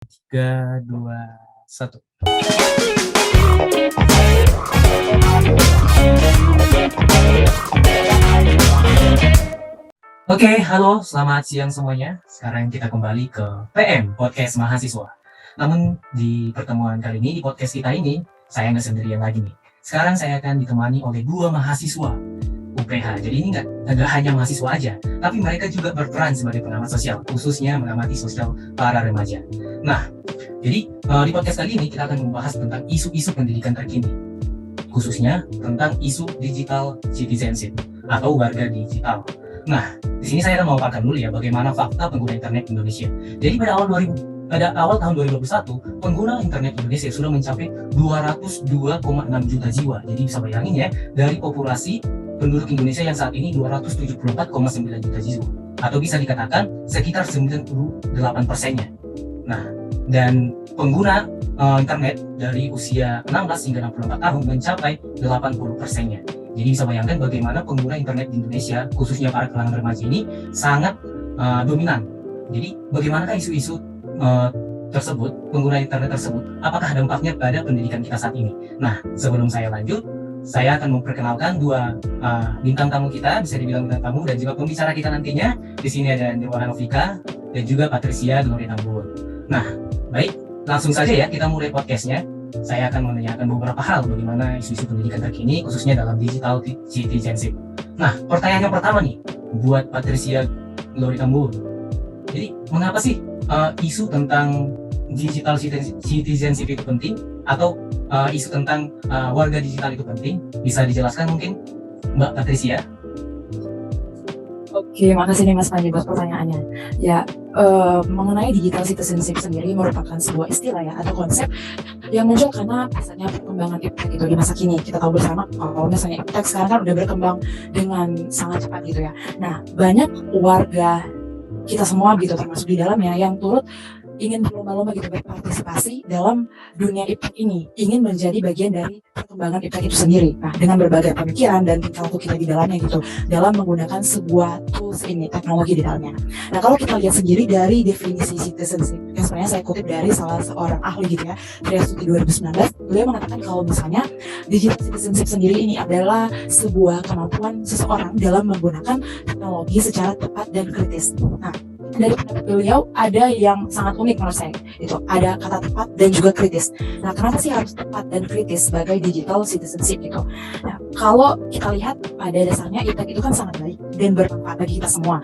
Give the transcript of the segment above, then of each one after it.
3, 2, 1. Oke, halo, selamat siang semuanya. Sekarang kita kembali ke PM, Podcast Mahasiswa. Namun di pertemuan kali ini, di podcast kita ini, saya nggak sendirian lagi nih. Sekarang saya akan ditemani oleh 2 mahasiswa UPH. Jadi ini nggak hanya mahasiswa aja, tapi mereka juga berperan sebagai pengamat sosial, khususnya mengamati sosial para remaja. Nah, jadi di podcast kali ini kita akan membahas tentang isu-isu pendidikan terkini, khususnya tentang isu digital citizenship atau warga digital. Nah, di sini saya akan memaparkan dulu ya bagaimana fakta pengguna internet Indonesia. Jadi pada awal tahun 2021, pengguna internet Indonesia sudah mencapai 202,6 juta jiwa. Jadi bisa bayangin ya, dari populasi penduduk Indonesia yang saat ini 274,9 juta jiwa, atau bisa dikatakan sekitar 98%-nya. Nah, dan pengguna internet dari usia 16 hingga 64 tahun mencapai 80%-nya. Jadi bisa bayangkan bagaimana pengguna internet di Indonesia, khususnya para kalangan remaja ini sangat dominan. Jadi bagaimanakah isu-isu tersebut, pengguna internet tersebut, apakah dampaknya pada pendidikan kita saat ini? Nah, sebelum saya lanjut, saya akan memperkenalkan 2 bintang tamu kita, bisa dibilang bintang tamu, dan juga pembicara kita nantinya. Di sini ada Nirwana Novika dan juga Patricia Gloria Tambun. Nah, baik, langsung saja ya kita mulai podcastnya. Saya akan menanyakan beberapa hal bagaimana isu-isu pendidikan terkini, khususnya dalam digital citizenship. Nah, pertanyaan yang pertama nih, buat Patricia Gloria Tambun. Jadi, mengapa sih isu tentang digital citizenship itu penting, atau isu tentang warga digital itu penting? Bisa dijelaskan mungkin, Mbak Patricia? Oke, makasih nih Mas Panji buat pertanyaannya. Ya, mengenai digital citizenship sendiri merupakan sebuah istilah ya atau konsep yang muncul karena biasanya perkembangan iptek itu di masa kini. Kita tahu bersama kalau misalnya iptek sekarang kan udah berkembang dengan sangat cepat gitu ya. Nah, banyak warga kita semua gitu termasuk di dalamnya yang turut ingin berlomba-lomba gitu berpartisipasi dalam dunia iptek ini, ingin menjadi bagian dari perkembangan iptek itu sendiri. Nah, dengan berbagai pemikiran dan tingkah laku kita di dalamnya gitu, dalam menggunakan sebuah tools ini, teknologi di dalamnya. Nah, kalau kita lihat sendiri dari definisi citizenship, yang sebenarnya saya kutip dari salah seorang ahli gitu ya, Triasuti 2019, beliau mengatakan kalau misalnya digital citizenship sendiri ini adalah sebuah kemampuan seseorang dalam menggunakan teknologi secara tepat dan kritis. Nah, dari pendapat beliau ada yang sangat unik menurut saya, itu ada kata tepat dan juga kritis. Nah, kenapa sih harus tepat dan kritis sebagai digital citizenship gitu? Nah, kalau kita lihat pada dasarnya iptek itu kan sangat baik dan bermanfaat bagi kita semua,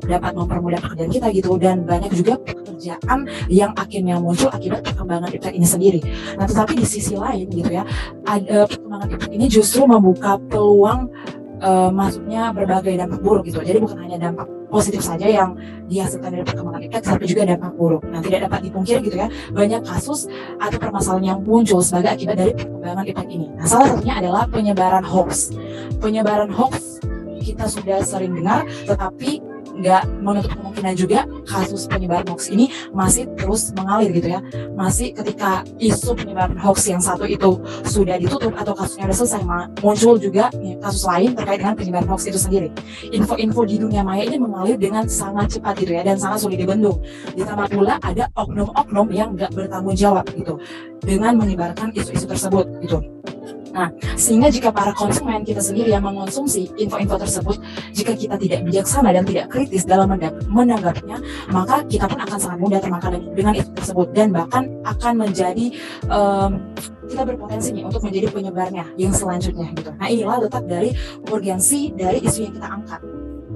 dapat mempermudah pekerjaan kita gitu, dan banyak juga pekerjaan yang akhirnya muncul akibat perkembangan iptek ini sendiri. Nah, tetapi di sisi lain gitu ya, ada perkembangan iptek ini justru membuka peluang masuknya berbagai dampak buruk gitu. Jadi bukan hanya dampak positif saja yang dihasilkan dari perkembangan iptek, tapi juga dampak buruk. Nah, tidak dapat dipungkiri gitu ya, banyak kasus atau permasalahan yang muncul sebagai akibat dari perkembangan iptek ini. Nah, salah satunya adalah penyebaran hoax. Penyebaran hoax kita sudah sering dengar, tetapi nggak menutup kemungkinan juga kasus penyebaran hoax ini masih terus mengalir gitu ya. Masih ketika isu penyebaran hoax yang satu itu sudah ditutup atau kasusnya sudah selesai, muncul juga kasus lain terkait dengan penyebaran hoax itu sendiri. Info-info di dunia maya ini mengalir dengan sangat cepat gitu ya, dan sangat sulit dibendung. Ditambah pula ada oknum-oknum yang nggak bertanggung jawab gitu dengan menyebarkan isu-isu tersebut gitu. Nah, sehingga jika para konsumen kita sendiri yang mengonsumsi info-info tersebut, jika kita tidak bijaksana dan tidak kritis dalam menanggapinya, maka kita pun akan sangat mudah termakan dengan itu tersebut, dan bahkan akan menjadi kita berpotensi nih untuk menjadi penyebarnya yang selanjutnya gitu. Nah, inilah letak dari urgensi dari isu yang kita angkat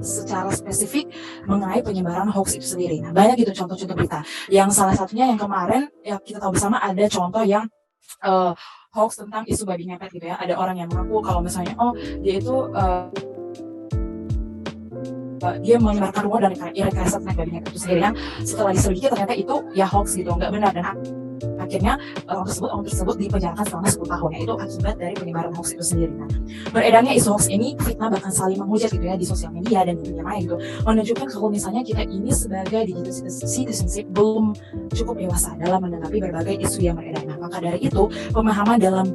secara spesifik mengenai penyebaran hoax itu sendiri. Nah, banyak itu contoh-contoh berita. Yang salah satunya yang kemarin ya kita tahu bersama, ada contoh yang hoax tentang isu babi ngepet gitu ya. Ada orang yang mengaku kalau misalnya dia itu dia menyebarkan rumor dan rekayasa tentang babi ngepet itu sendiri, yang setelah diselidiki ternyata itu ya hoax gitu, nggak benar, dan akhirnya orang tersebut dipenjarakan selama 10 tahun, yaitu akibat dari penyebaran hoax itu sendiri. Nah, beredarnya isu hoax ini, fitnah bahkan saling menghujat gitu ya di sosial media dan di dunia maya gitu, menunjukkan kalau misalnya kita ini sebagai digital citizenship belum cukup dewasa dalam menanggapi berbagai isu yang beredar. Nah, maka dari itu pemahaman dalam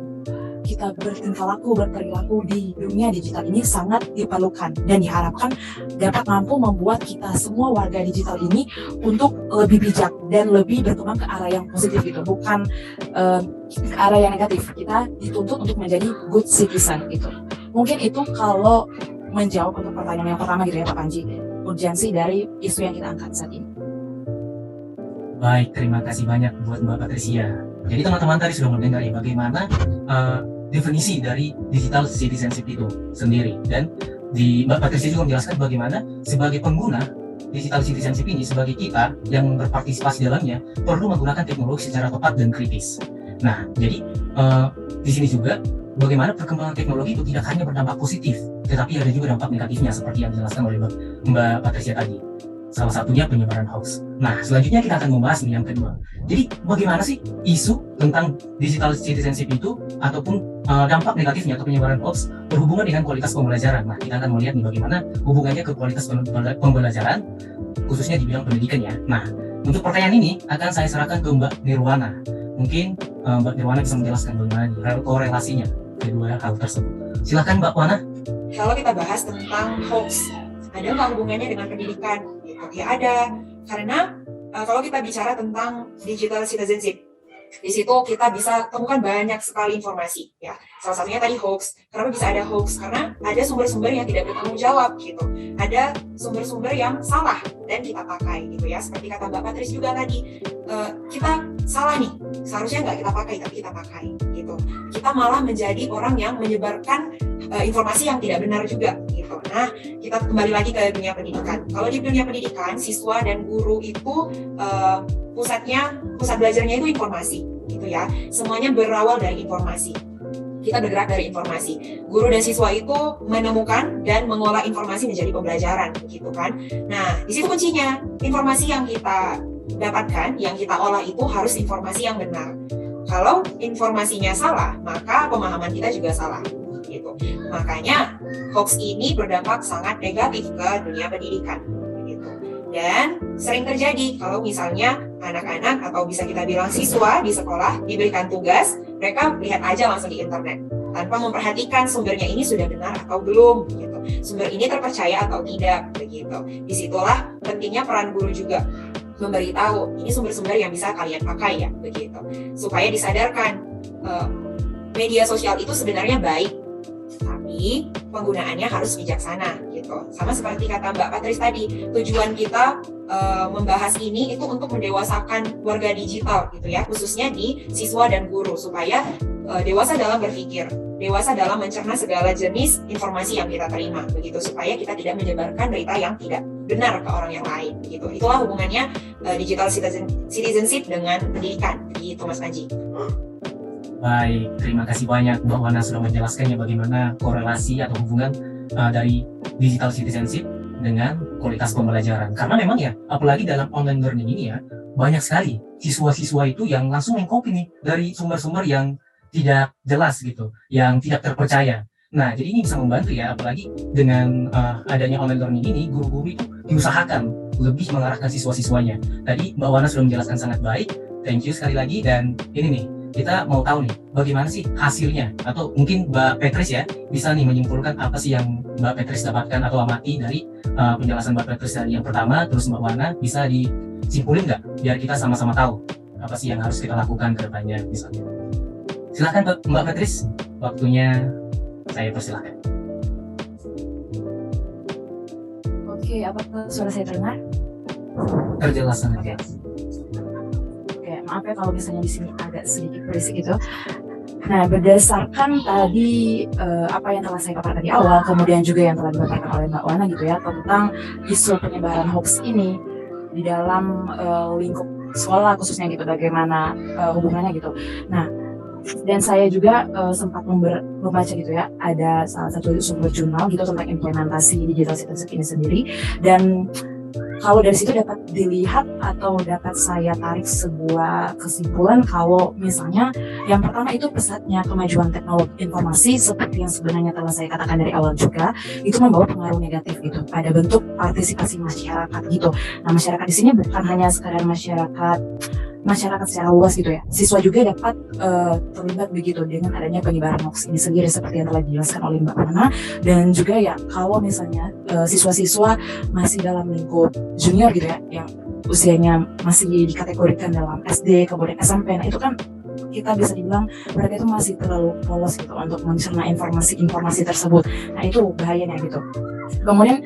kita bertingkah laku, berperilaku di dunia digital ini sangat diperlukan dan diharapkan dapat mampu membuat kita semua warga digital ini untuk lebih bijak dan lebih berkembang ke arah yang positif gitu, bukan ke arah yang negatif. Kita dituntut untuk menjadi good citizen gitu. Mungkin itu kalau menjawab untuk pertanyaan yang pertama gitu ya Pak Panji, urgensi dari isu yang kita angkat saat ini. Baik, terima kasih banyak buat Mbak Patricia. Jadi teman-teman tadi sudah mendengar ya bagaimana definisi dari digital citizenship itu sendiri, dan di Mbak Patricia juga menjelaskan bagaimana sebagai pengguna digital citizenship ini, sebagai kita yang berpartisipasi dalamnya perlu menggunakan teknologi secara tepat dan kritis. Nah, jadi di sini juga bagaimana perkembangan teknologi itu tidak hanya berdampak positif, tetapi ada juga dampak negatifnya seperti yang dijelaskan oleh Mbak Patricia tadi. Salah satunya penyebaran hoax. Nah, selanjutnya kita akan membahas yang kedua. Jadi, bagaimana sih isu tentang digital citizenship itu ataupun dampak negatifnya atau penyebaran hoax berhubungan dengan kualitas pembelajaran. Nah, kita akan melihat nih bagaimana hubungannya ke kualitas pembelajaran, khususnya di bidang pendidikan ya. Nah, untuk pertanyaan ini akan saya serahkan ke Mbak Nirwana. Mungkin Mbak Nirwana bisa menjelaskan bagaimana korelasinya kedua hal tersebut. Silakan Mbak Wana. Kalau kita bahas tentang hoax, ada nggak hubungannya dengan pendidikan? Gitu. Ya ada, karena kalau kita bicara tentang digital citizenship, di situ kita bisa temukan banyak sekali informasi. Ya, salah satunya tadi hoax. Kenapa bisa ada hoax? Karena ada sumber-sumber yang tidak bertanggung jawab, gitu. Ada sumber-sumber yang salah dan kita pakai, gitu ya. Seperti kata Mbak Patris juga tadi, kita salah nih, seharusnya nggak kita pakai, tapi kita pakai, gitu. Kita malah menjadi orang yang menyebarkan informasi yang tidak benar juga, gitu. Nah, kita kembali lagi ke dunia pendidikan. Kalau di dunia pendidikan, siswa dan guru itu pusat belajarnya itu informasi, gitu ya. Semuanya berawal dari informasi. Kita bergerak dari informasi. Guru dan siswa itu menemukan dan mengolah informasi menjadi pembelajaran, gitu kan. Nah, di situ kuncinya. Informasi yang kita dapatkan, yang kita olah itu harus informasi yang benar. Kalau informasinya salah, maka pemahaman kita juga salah. Gitu. Makanya hoax ini berdampak sangat negatif ke dunia pendidikan, gitu. Dan sering terjadi kalau misalnya anak-anak atau bisa kita bilang siswa di sekolah diberikan tugas, mereka lihat aja langsung di internet tanpa memperhatikan sumbernya ini sudah benar atau belum, gitu. Sumber ini terpercaya atau tidak, begitu. Disitulah pentingnya peran guru juga memberitahu ini sumber-sumber yang bisa kalian pakai ya, begitu. Supaya disadarkan media sosial itu sebenarnya baik, tapi penggunaannya harus bijaksana, gitu. Sama seperti kata Mbak Patris tadi, tujuan kita membahas ini itu untuk mendewasakan warga digital, gitu ya, khususnya di siswa dan guru, supaya dewasa dalam berpikir, dewasa dalam mencerna segala jenis informasi yang kita terima, begitu, supaya kita tidak menyebarkan berita yang tidak benar ke orang yang lain, gitu. Itulah hubungannya digital citizenship dengan pendidikan, gitu Mas Panji. Baik, terima kasih banyak Mbak Wana sudah menjelaskannya bagaimana korelasi atau hubungan dari digital citizenship dengan kualitas pembelajaran. Karena memang ya, apalagi dalam online learning ini ya, banyak sekali siswa-siswa itu yang langsung mengcopy nih dari sumber-sumber yang tidak jelas gitu, yang tidak terpercaya. Nah, jadi ini bisa membantu ya, apalagi dengan adanya online learning ini, guru-guru itu diusahakan lebih mengarahkan siswa-siswanya. Tadi Mbak Wana sudah menjelaskan sangat baik, thank you sekali lagi, dan ini nih, kita mau tahu nih bagaimana sih hasilnya, atau mungkin Mbak Petris ya bisa nih menyimpulkan apa sih yang Mbak Petris dapatkan atau amati dari penjelasan Mbak Petris dari yang pertama, terus Mbak Wana bisa disimpulin nggak biar kita sama-sama tahu apa sih yang harus kita lakukan ke depannya misalnya. Silakan Mbak Petris, waktunya saya persilahkan. Oke, apakah suara saya terdengar? Terjelas sangat Oke. jelas. Maaf ya kalau misalnya di sini agak sedikit berisik gitu. Nah, berdasarkan tadi apa yang telah saya paparkan di awal, kemudian juga yang telah dipaparkan oleh Mbak Wana gitu ya, tentang isu penyebaran hoax ini di dalam lingkup sekolah khususnya gitu, bagaimana hubungannya gitu. Nah, dan saya juga sempat membaca gitu ya, ada salah satu sumber jurnal gitu tentang implementasi digital citizenship ini sendiri, dan kalau dari situ dapat dilihat atau dapat saya tarik sebuah kesimpulan kalau misalnya yang pertama itu pesatnya kemajuan teknologi informasi seperti yang sebenarnya telah saya katakan dari awal juga, itu membawa pengaruh negatif gitu pada bentuk partisipasi masyarakat gitu. Nah, masyarakat di sini bukan hanya sekadar masyarakat masyarakat secara luas gitu ya. Siswa juga dapat terlibat begitu dengan adanya penyebaran hoax ini sendiri seperti yang telah dijelaskan oleh Mbak Wana. Dan juga ya kalau misalnya siswa-siswa masih dalam lingkup junior gitu ya, yang usianya masih dikategorikan dalam SD kemudian SMP, nah itu kan kita bisa dibilang mereka itu masih terlalu polos gitu untuk mencerna informasi-informasi tersebut. Nah itu bahayanya gitu. Kemudian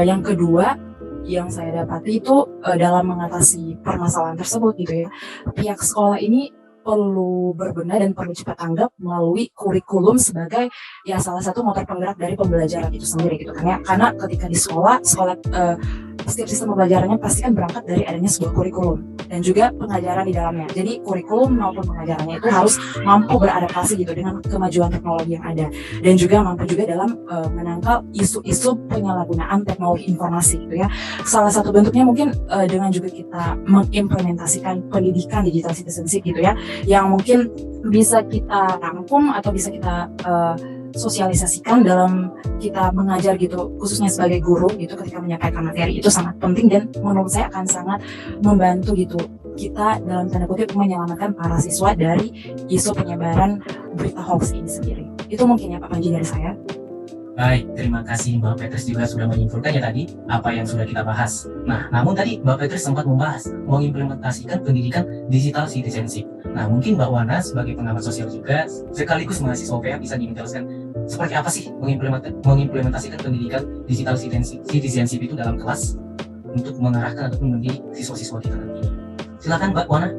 yang kedua yang saya dapati itu dalam mengatasi permasalahan tersebut gitu ya, pihak sekolah ini perlu berbenah dan perlu cepat tanggap melalui kurikulum sebagai ya salah satu motor penggerak dari pembelajaran itu sendiri gitu kan ya. Karena ketika di sekolah setiap sistem pembelajarannya pasti kan berangkat dari adanya sebuah kurikulum dan juga pengajaran di dalamnya. Jadi kurikulum maupun pengajarannya itu harus mampu beradaptasi gitu dengan kemajuan teknologi yang ada, dan juga mampu juga dalam menangkal isu-isu penyalahgunaan teknologi informasi gitu ya. Salah satu bentuknya mungkin dengan juga kita mengimplementasikan pendidikan digital citizenship gitu ya, yang mungkin bisa kita rangkum atau bisa kita sosialisasikan dalam kita mengajar gitu, khususnya sebagai guru gitu ketika menyampaikan materi. Itu sangat penting dan menurut saya akan sangat membantu gitu kita dalam tanda kutip menyelamatkan para siswa dari isu penyebaran berita hoax ini sendiri. Itu mungkin ya Pak Panji dari saya. Baik, terima kasih Mbak Petrus juga sudah menyimpulkannya tadi apa yang sudah kita bahas. Nah, namun tadi Mbak Petrus sempat membahas mengimplementasikan pendidikan digital citizenship. Nah, mungkin Mbak Wana sebagai pengamat sosial juga sekaligus mahasiswa UPH bisa dijelaskan seperti apa sih mengimplementasikan pendidikan digital citizenship itu dalam kelas untuk mengarahkan ataupun mendidik siswa-siswa kita nantinya. Silakan Mbak Wana.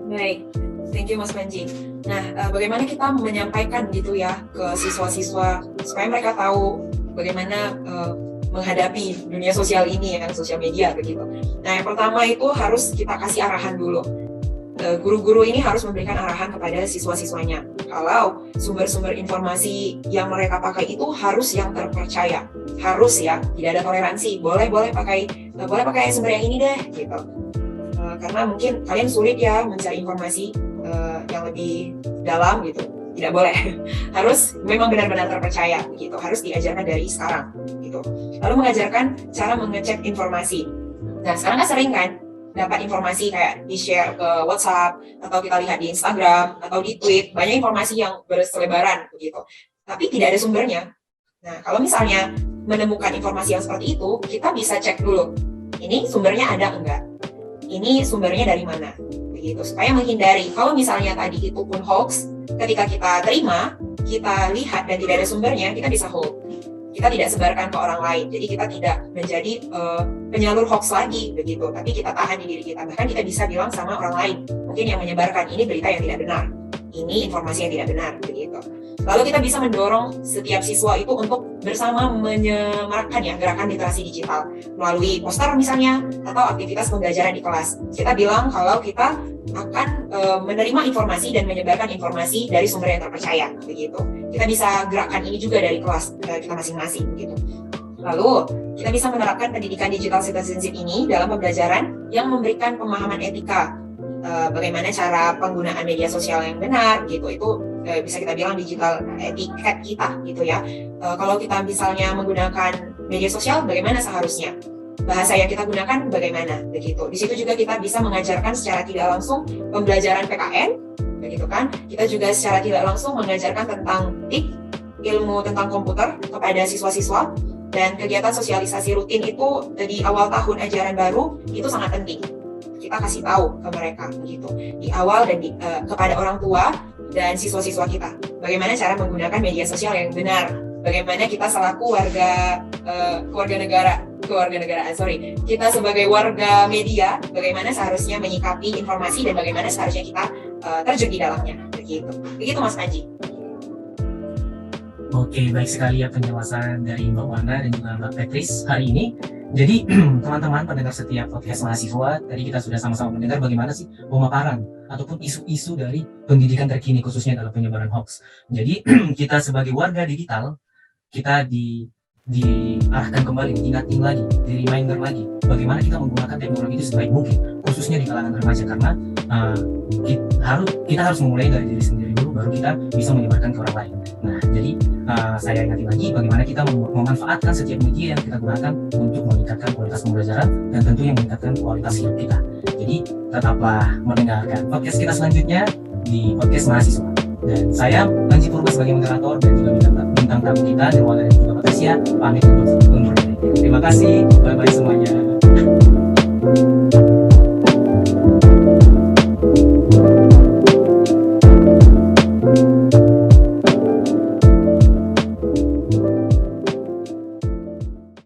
Baik, thank you Mas Panji. Nah, bagaimana kita menyampaikan gitu ya ke siswa-siswa supaya mereka tahu bagaimana menghadapi dunia sosial ini ya, sosial media begitu. Nah, yang pertama itu harus kita kasih arahan dulu. Guru-guru ini harus memberikan arahan kepada siswa-siswanya. Kalau sumber-sumber informasi yang mereka pakai itu harus yang terpercaya, harus ya, tidak ada toleransi. Boleh pakai sumber yang ini deh, gitu. Karena mungkin kalian sulit ya mencari informasi yang lebih dalam gitu. Tidak boleh, harus memang benar-benar terpercaya, gitu. Harus diajarkan dari sekarang, gitu. Lalu mengajarkan cara mengecek informasi. Nah, sekarang kan sering kan dapat informasi kayak di-share ke WhatsApp, atau kita lihat di Instagram, atau di tweet, banyak informasi yang berselebaran begitu. Tapi tidak ada sumbernya. Nah, kalau misalnya menemukan informasi yang seperti itu, kita bisa cek dulu. Ini sumbernya ada enggak? Ini sumbernya dari mana? Begitu, supaya menghindari. Kalau misalnya tadi itu pun hoax, ketika kita terima, kita lihat dan tidak ada sumbernya, kita bisa hold. Kita tidak sebarkan ke orang lain, jadi kita tidak menjadi penyalur hoax lagi begitu, tapi kita tahan di diri kita. Bahkan kita bisa bilang sama orang lain, mungkin yang menyebarkan ini berita yang tidak benar, ini informasi yang tidak benar begitu. Lalu kita bisa mendorong setiap siswa itu untuk bersama menyemarakkan ya gerakan literasi digital melalui poster misalnya atau aktivitas pembelajaran di kelas. Kita bilang kalau kita akan menerima informasi dan menyebarkan informasi dari sumber yang terpercaya begitu. Kita bisa gerakan ini juga dari kelas kita masing-masing begitu. Lalu kita bisa menerapkan pendidikan digital citizenship ini dalam pembelajaran yang memberikan pemahaman etika, bagaimana cara penggunaan media sosial yang benar gitu. Itu bisa kita bilang digital etiquette kita gitu ya. Kalau kita misalnya menggunakan media sosial, bagaimana seharusnya bahasa yang kita gunakan bagaimana begitu. Di situ juga kita bisa mengajarkan secara tidak langsung pembelajaran PKN begitu kan. Kita juga secara tidak langsung mengajarkan tentang TIK, ilmu tentang komputer kepada siswa-siswa, dan kegiatan sosialisasi rutin itu di awal tahun ajaran baru itu sangat penting. Kita kasih tahu ke mereka begitu di awal dan kepada orang tua dan siswa-siswa kita bagaimana cara menggunakan media sosial yang benar. Bagaimana kita selaku kita sebagai warga media, bagaimana seharusnya menyikapi informasi dan bagaimana seharusnya kita terjun di dalamnya, begitu Mas Panji. Oke, baik sekali ya penjelasan dari Mbak Wana dan juga Mbak Petris hari ini. Jadi teman-teman pendengar setiap podcast mahasiswa, tadi kita sudah sama-sama mendengar bagaimana sih pemaparan ataupun isu-isu dari pendidikan terkini khususnya dalam penyebaran hoax. Jadi kita sebagai warga digital, kita diarahkan kembali, diingatin lagi, di reminder lagi bagaimana kita menggunakan teknologi itu sebaik mungkin, khususnya di kalangan remaja, karena kita harus memulai dari diri sendiri dulu, baru kita bisa menyebarkan ke orang lain. Nah, jadi saya ingatin lagi bagaimana kita memanfaatkan setiap media yang kita gunakan untuk meningkatkan kualitas pembelajaran dan tentunya meningkatkan kualitas hidup kita. Jadi Jadi tetaplah mendengarkan podcast kita selanjutnya di podcast mahasiswa. Dan saya Panji Purba sebagai moderator dan juga bintang tamu kita Nirwana dan juga Patricia pamit undur diri. Terima kasih, bye bye semuanya.